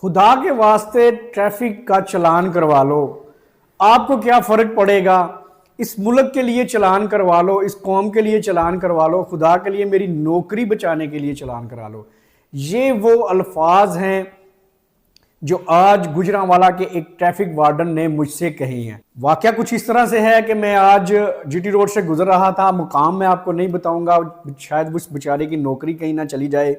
खुदा के वास्ते ट्रैफिक का चालान करवा लो। आपको क्या फ़र्क पड़ेगा? इस मुल्क के लिए चालान करवा लो, इस कौम के लिए चालान करवा लो, खुदा के लिए मेरी नौकरी बचाने के लिए चालान करा लो। ये वो अल्फाज हैं जो आज गुजरांवाला के एक ट्रैफिक वार्डन ने मुझसे कही हैं। वाकया कुछ इस तरह से है कि मैं आज जीटी रोड से गुजर रहा था। मुकाम मैं आपको नहीं बताऊंगा, शायद उस बेचारे की नौकरी कहीं ना चली जाए।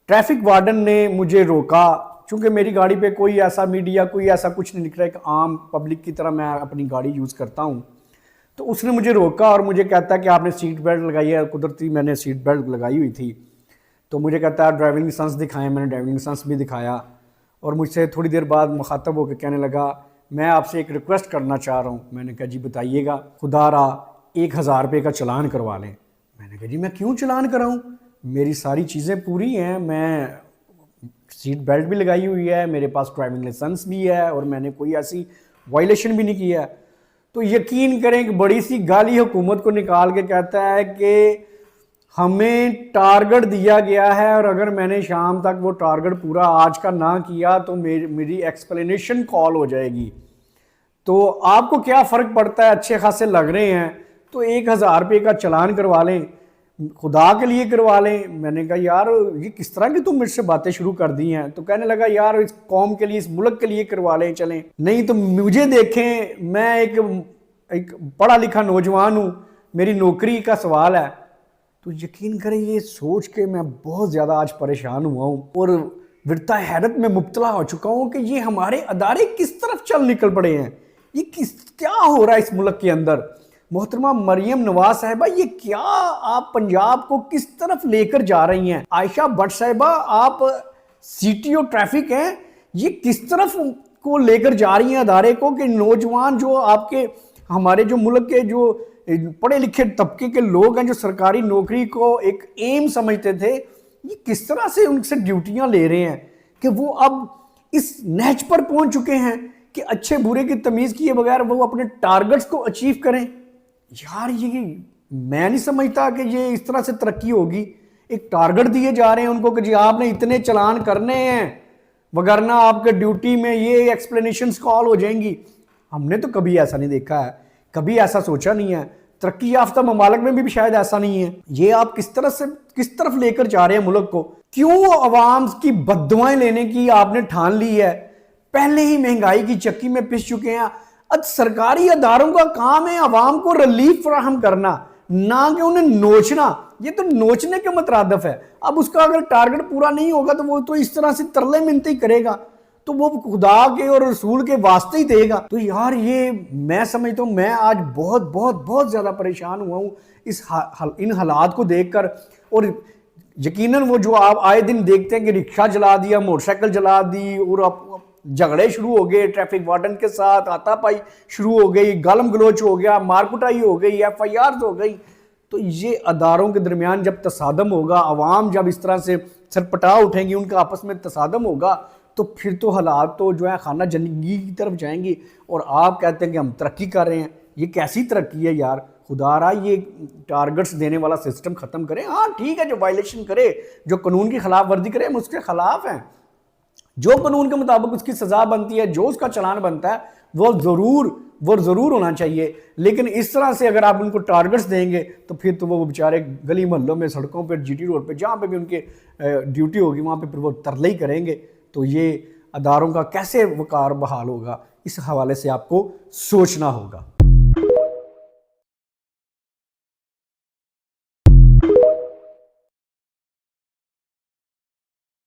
ट्रैफिक वार्डन ने मुझे रोका, चूंकि मेरी गाड़ी पे कोई ऐसा मीडिया कोई ऐसा कुछ नहीं लिख रहा है कि आम पब्लिक की तरह मैं अपनी गाड़ी यूज़ करता हूँ। तो उसने मुझे रोका और मुझे कहता है कि आपने सीट बेल्ट लगाई है। कुदरती मैंने सीट बेल्ट लगाई हुई थी। तो मुझे कहता है ड्राइविंग लाइसेंस दिखाएं। मैंने ड्राइविंग लाइसेंस भी दिखाया और मुझसे थोड़ी देर बाद मुखातब होकर कहने लगा, मैं आपसे एक रिक्वेस्ट करना चाह रहा हूँ। मैंने कहा जी बताइएगा। खुदारा 1000 रुपये का चालान करवा लें। मैंने कहा जी मैं क्यों चालान कराऊँ, मेरी सारी चीज़ें पूरी हैं, मैं सीट बेल्ट भी लगाई हुई है, मेरे पास ड्राइविंग लाइसेंस भी है और मैंने कोई ऐसी वायलेशन भी नहीं किया है। तो यकीन करें कि बड़ी सी गाली हुकूमत को निकाल के कहता है कि हमें टारगेट दिया गया है और अगर मैंने शाम तक वो टारगेट पूरा आज का ना किया तो मेरी एक्सप्लेनेशन कॉल हो जाएगी। तो आपको क्या फ़र्क पड़ता है, अच्छे खासे लग रहे हैं तो 1000 रुपये का चालान करवा लें, खुदा के लिए करवा लें। मैंने कहा यार ये किस तरह की तुम मुझसे बातें शुरू कर दी हैं। तो कहने लगा यार इस कौम के लिए, इस मुल्क के लिए करवा लें चलें, नहीं तो मुझे देखें, मैं एक पढ़ा लिखा नौजवान हूँ, मेरी नौकरी का सवाल है। तो यकीन करें ये सोच के मैं बहुत ज़्यादा आज परेशान हुआ हूँ और विरता हैरत में मुब्तला हो चुका हूँ कि ये हमारे अदारे किस तरफ चल निकल पड़े हैं। ये क्या हो रहा है इस मुल्क के अंदर। मोहतरमा मरियम नवाज साहिबा, ये क्या आप पंजाब को किस तरफ लेकर जा रही हैं? आयशा भट्ट साहिबा, आप सीटीओ ट्रैफिक हैं, ये किस तरफ को लेकर जा रही हैं अदारे को कि नौजवान जो आपके हमारे जो मुल्क के जो पढ़े लिखे तबके के लोग हैं जो सरकारी नौकरी को एक एम समझते थे, ये किस तरह से उनसे ड्यूटियां ले रहे हैं कि वो अब इस नहज पर पहुंच चुके हैं कि अच्छे बुरे की तमीज़ किए बगैर वो अपने टारगेट्स को अचीव करें। यार ये मैं नहीं समझता कि ये इस तरह से तरक्की होगी। एक टारगेट दिए जा रहे हैं उनको कि जी आपने इतने चालान करने हैं वगरना आपके ड्यूटी में ये एक्सप्लेनेशंस कॉल हो जाएंगी। हमने तो कभी ऐसा नहीं देखा है, कभी ऐसा सोचा नहीं है। तरक्की याफ्ता ममालिक में भी शायद ऐसा नहीं है। ये आप किस तरफ लेकर जा रहे हैं मुल्क को? क्यों अवाम की बद्दुआएं लेने की आपने ठान ली है? पहले ही महंगाई की चक्की में पिस चुके हैं। सरकारी अदारों का काम है अवाम को रिलीफ फराहम करना, ना कि उन्हें नोचना। ये तो नोचने के मुतरादिफ है। अब उसका अगर टारगेट पूरा नहीं होगा तो वो तो इस तरह से तरले मिनती करेगा, तो वो खुदा के और रसूल के वास्ते ही देगा। तो यार ये मैं समझता हूँ, मैं आज बहुत बहुत बहुत ज़्यादा परेशान हुआ हूँ इन हालात को देखकर। और यकीनन वो जो आप आए दिन देखते हैं कि रिक्शा जला दिया, मोटरसाइकिल जला दी और झगड़े शुरू हो गए ट्रैफिक वार्डन के साथ, हाथापाई शुरू हो गई, गालम गलोच हो गया, मारकुटाई हो गई, FIR हो गई। तो ये अदारों के दरमियान जब तसादम होगा, अवाम जब इस तरह से सरपटा उठेंगी, उनका आपस में तसादम होगा, तो फिर तो हालात तो जो है खाना जंगी की तरफ जाएंगी। और आप कहते हैं कि हम तरक्की कर रहे हैं। ये कैसी तरक्की है यार? खुदारा ये टारगेट्स देने वाला सिस्टम ख़त्म करें। हाँ ठीक है, जो वायलेशन करे, जो कानून की खिलाफ वर्जी करे, हम उसके खिलाफ हैं। जो कानून के मुताबिक उसकी सज़ा बनती है, जो उसका चालान बनता है, वो ज़रूर होना चाहिए। लेकिन इस तरह से अगर आप उनको टारगेट्स देंगे तो फिर तो वो बेचारे गली मोहल्लों में, सड़कों पर, GT रोड पे, जहाँ पे भी उनके ड्यूटी होगी वहाँ पे फिर वो तरले ही करेंगे। तो ये अदारों का कैसे वकार बहाल होगा, इस हवाले से आपको सोचना होगा।